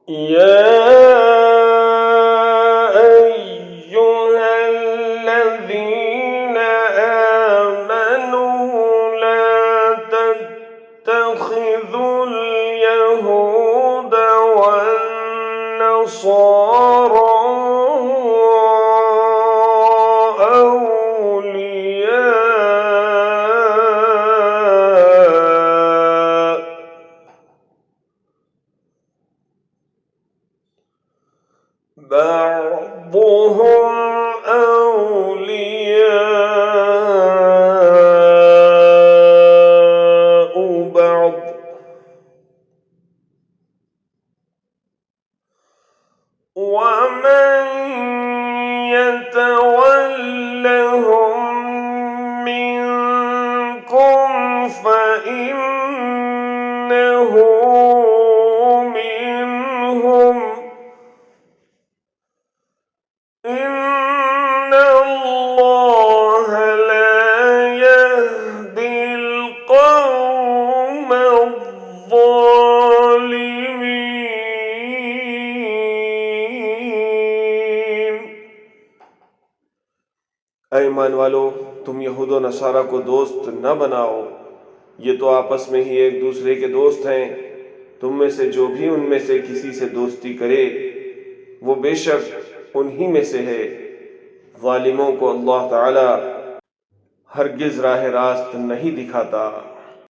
يا أيها الذين آمنوا لا تتخذوا اليهود والنصارى أولياء بعضهم أولياء بعض ومن يتولهم منكم فإنه منهم إن الله لا يهدي القوم الظالمين। ऐ ईमान वालों, तुम यहूद और नसारा को दोस्त न बनाओ, ये तो आपस में ही एक दूसरे के दोस्त हैं। तुम में से जो भी उनमें से किसी से दोस्ती करे वो बेशक उन्हीं में से है। ज़ालिमों को अल्लाह ताला हरगिज़ राह रास्त नहीं दिखाता।